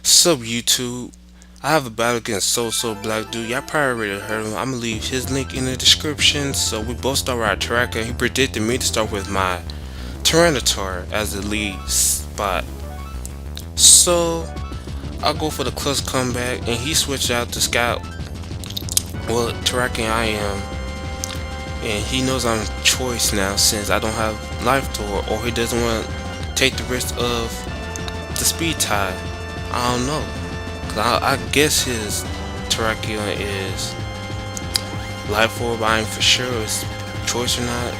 Sup YouTube? I have a battle against solosoloblackdude. Y'all probably already heard him. I'm gonna leave his link in the description. So we both start with our track, and he predicted me to start with my Tyranitar as the lead spot. So I go for the close comeback, and he switched out to Scout. Well, tracking I am, and he knows I'm choice now since I don't have life tour, or he doesn't want to take the risk of the speed tie. I don't know. I guess his Terrakion is life orb. I ain't for sure it's choice or not.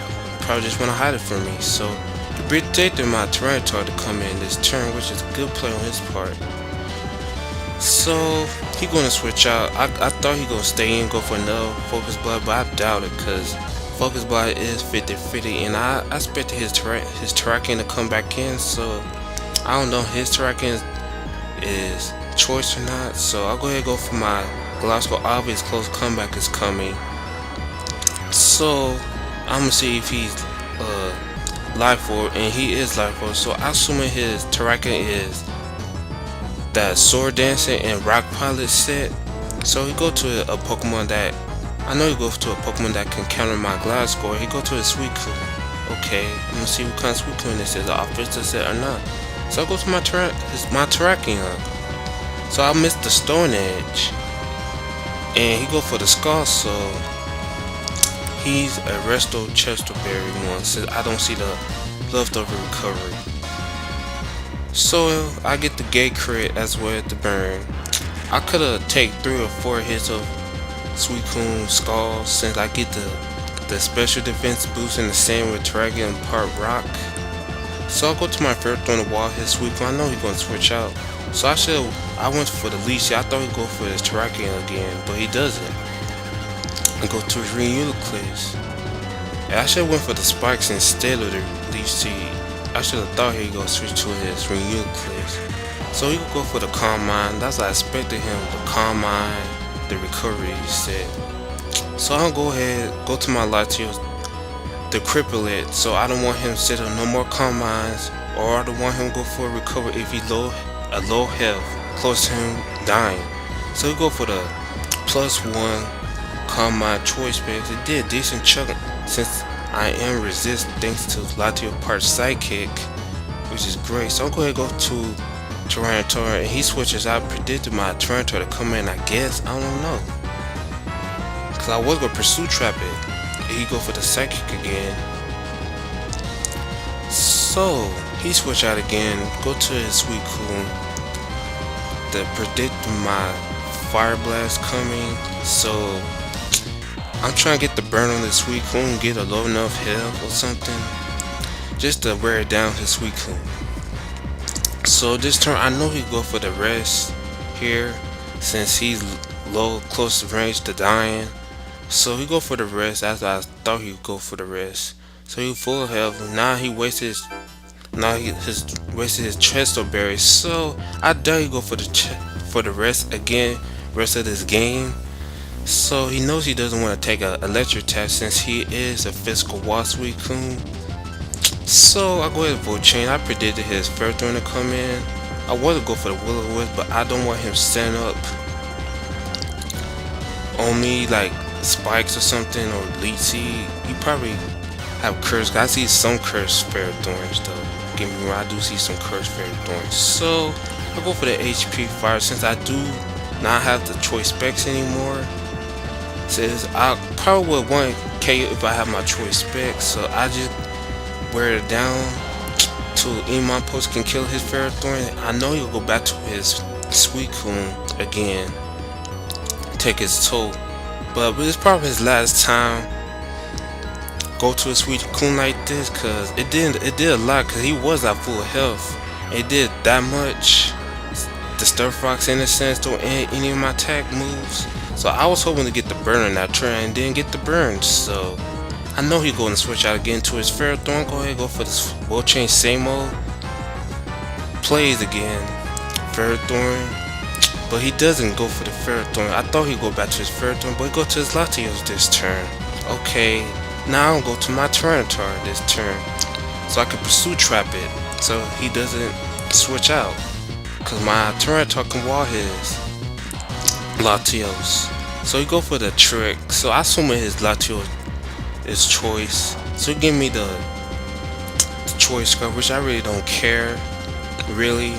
Probably just want to hide it from me. So he predicted my Tyranitar to come in this turn, which is a good play on his part. So he gonna switch out. I thought he gonna stay in, go for another Focus Blood, but I doubt it because Focus Blood is 50-50, and I expected his Terrakion to come back in. So I don't know his Terrakion is choice or not, so I'll go ahead and go for my Glasgow. Obvious close comeback is coming, so I'm gonna see if he's life forward, and he is life forward. So I assuming his Terrakion is that sword dancing and rock pilot set. So he go to a Pokemon that I know he goes to a Pokemon that can counter my Glasgow. He go to a Suicune. Okay, I'm gonna see what kind of Suicune this is, an offensive set or not. So I go to my Terrakion. So I missed the Stone Edge, and he go for the Skull. So he's a Resto Chesterberry one, since I don't see the leftover recovery. So I get the gate crit as well as the burn. I could have take 3 or 4 hits of Suicune Skull since I get the special defense boost in the same with Terrakion part rock. So I'll go to my first on the wall, his Suicune. I know he's gonna switch out. So I went for the leash. I thought he'd go for his Terrakion again, but he doesn't. And go to his Reuniclus. And I should have went for the spikes instead of the leash seed. I should have thought he'd go switch to his Reuniclus. So he could go for the Calm Mind. That's what I expected him. The Calm Mind, the recovery he said. So I'll go ahead, go to my Latios, the Cripple It. So I don't want him to set up no more Calm Minds, or I don't want him to go for a recovery if he low health, close to him dying. So we go for the +1 Calm Mind choice specs. It did a decent chunk since I am resist thanks to Latio part sidekick, which is great. So I'll go ahead and go to Tyranitar, and he switches. I predicted my Tyranitar to come in, I guess. I don't know, cause I was gonna pursue trap it. And he go for the psychic again. So he switch out again, go to his Suicune. The predict my Fire Blast coming, so I'm trying to get the burn on this Suicune, get a low enough health or something, just to wear it down his Suicune. So this turn I know he go for the rest here, since he's low, close to range to dying. So he go for the rest after I thought he'd go for the rest. So he full health. Now he wasted his wasted his Chesto Berry. So I doubt he go for the rest again, rest of this game. So he knows he doesn't want to take a electric attack since he is a physical Wasp Suicune. So I go ahead and vote chain. I predicted his first one to come in. I was to go for the Will-O-Wisp, but I don't want him stand up on me like spikes or something, or leech seed. He probably have curse. I see some cursed Ferrothorns though. Give me wrong, I do see some cursed Ferrothorns. So I go for the HP fire since I do not have the choice specs anymore. Says I probably would want KO if I have my choice specs. So I just wear it down to any my post can kill his Ferrothorn. I know he'll go back to his Suicune again, take his toll. But it's probably his last time go to a Suicune like this, cause it did a lot, cause he was at full health. It did that much. The Stir Fox in a sense don't end any of my attack moves. So I was hoping to get the burn on that turn and didn't get the burn. So I know he's going to switch out again to his Ferrothorn. Go ahead and go for this World Change same old plays again. Ferrothorn. But he doesn't go for the Ferrothorn. I thought he'd go back to his Ferrothorn, but he go to his Latios this turn. Okay, now I'll go to my Tyranitar this turn, so I can pursue trap it, so he doesn't switch out. cause my Tyranitar can wall his Latios. So he go for the trick. So I assume his Latios is choice. So he give me the choice card, which I really don't care. Really,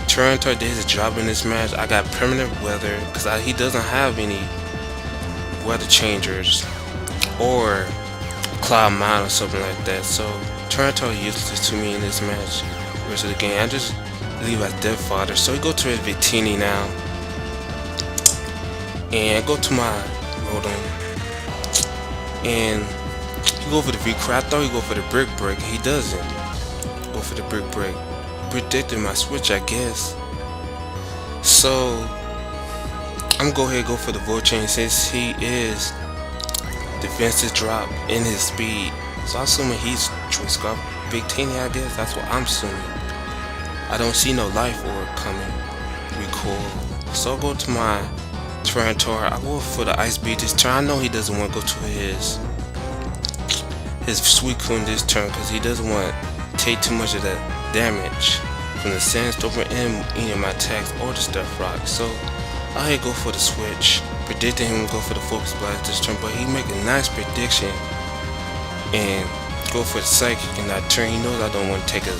Tyranitar did his job in this match. I got permanent weather because he doesn't have any weather changers or Cloud Mine or something like that. So Tyranitar useless to me in this match. Rest of the game, I just leave as Death Fodder. So we go to his Victini now, and go to my Rotom, and he go for the V-Cry. I thought he go for the Brick Break. He doesn't go for the Brick Break. Predicted my switch, I guess. So I'm gonna go ahead and go for the Volt Chain since he is defensive drop in his speed. So I'm assuming he's Choice Scarf Victini, I guess. That's what I'm assuming. I don't see no Life Orb coming. Recoil. So I'll go to my Tyranitar. I go for the Ice Beat this turn. I know he doesn't want to go to his Suicune this turn because he doesn't want to take too much of that damage from the Sandstorm and any of my attacks or the Stuff Rock. So I had go for the switch, predicting him to go for the Focus Blast this turn, but he make a nice prediction and go for the Psychic in that turn. He knows I don't want to take a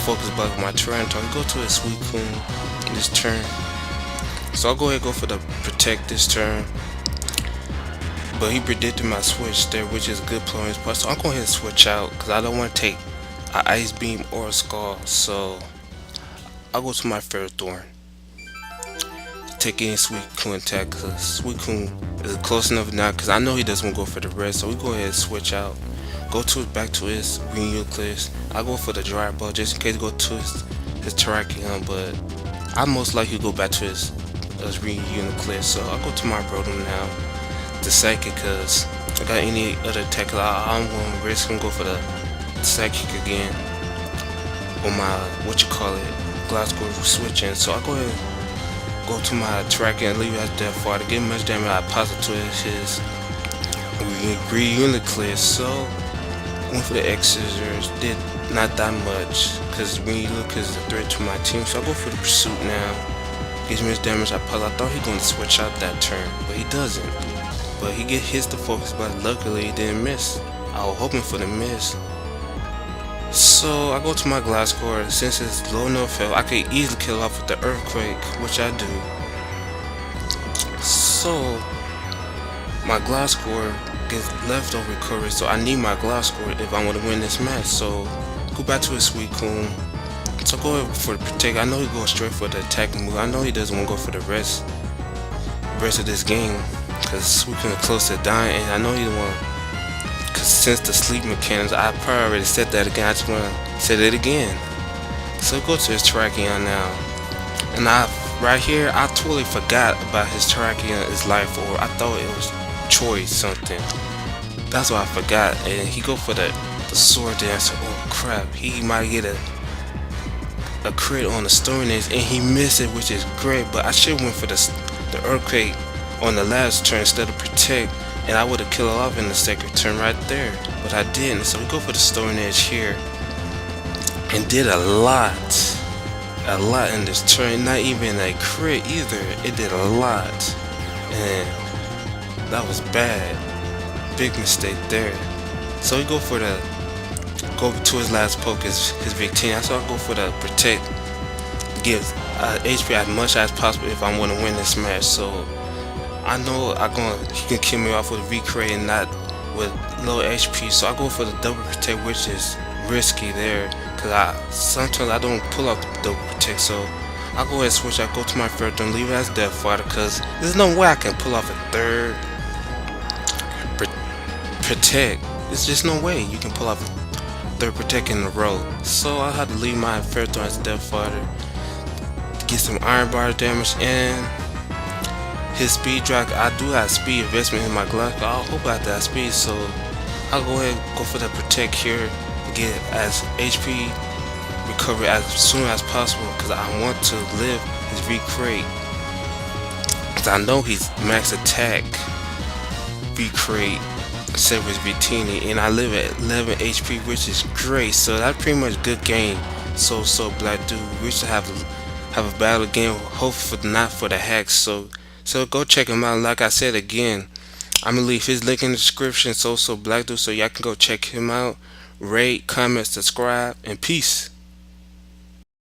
Focus Blast with my Tyranitar. He go to his Suicune this turn. So I'll go ahead and go for the Protect this turn. But he predicted my switch there, which is a good play on his part. So I'm going to go ahead and switch out because I don't want to take an Ice Beam or a Scald. So I'll go to my Ferrothorn. Take any Suicune attack because Suicune is close enough now because I know he doesn't want to go for the red. So we go ahead and switch out. Go to back to his Green Euclid. I'll go for the Dry Ball just in case go to his Terrakion, but I most likely go back to his Green Euclid. So I'll go to my Rotom now. The Psychic because I got any other attack. I'm going to risk and go for the Psychic again on my Glasgow switching. So I'll go ahead and go to my Terrakion and leave it at Death Fodder to get much damage I possibly to his Green Euclid. So went for the X Scissors, did not that much because Green Euclid is a threat to my team. So I'll go for the Pursuit now. Gives me his damage I puzzle. I thought he was going to switch out that turn, but he doesn't. But he hits the Focus, but luckily he didn't miss. I was hoping for the miss. So I go to my Glasgow. Since it's low enough health, I could easily kill off with the Earthquake, which I do. So my Glasgow gets leftover recovery, so I need my Glasgow if I want to win this match. So go back to his Suicune. So go for the Protect. I know he goes straight for the attack move. I know he doesn't want to go for the rest of this game because Suicune is close to dying, and I know he don't want. Cause since the sleep mechanics, I probably already said that again. I just want to say it again. So go to his Terrakion now, and right here I totally forgot about his Terrakion, his Life Orb. I thought it was Choice something. That's why I forgot. And he go for the Sword Dancer. Oh crap! He might get a crit on the Stone Edge, and he missed it, which is great. But I should went for the Earthquake on the last turn instead of Protect, and I would have killed off in the second turn right there, but I didn't. So we go for the Stone Edge here, and did a lot in this turn. Not even a crit either. It did a lot, and that was bad. Big mistake there. So we go to his last poke, his Victini. So I go for the Protect, give HP as much as possible if I want to win this match. So I know he can kill me off with a V-Cray and not with low HP. So I go for the double Protect, which is risky there because sometimes I don't pull off the double Protect. So I go ahead and switch. I go to my first and leave it as Death Fodder because there's no way I can pull off a third Protect. There's just no way you can pull off a third Protect in a row. So I had to leave my Ferrothorn as Death Fodder, get some Iron Bar damage, and his speed drop. I do have speed investment in my Glass. I hope I have that speed, so I'll go ahead and go for the Protect here, get as HP recovery as soon as possible because I want to live his V-Crate. Because I know he's max attack V-Crate except with Victini, and I live at 11 HP, which is great. So that's pretty much good game. So Black Dude, we should have have a battle again. Hopefully not for the hacks. So go check him out. Like I said again, I'm gonna leave his link in the description. So Black Dude, so y'all can go check him out. Rate, comment, subscribe, and peace.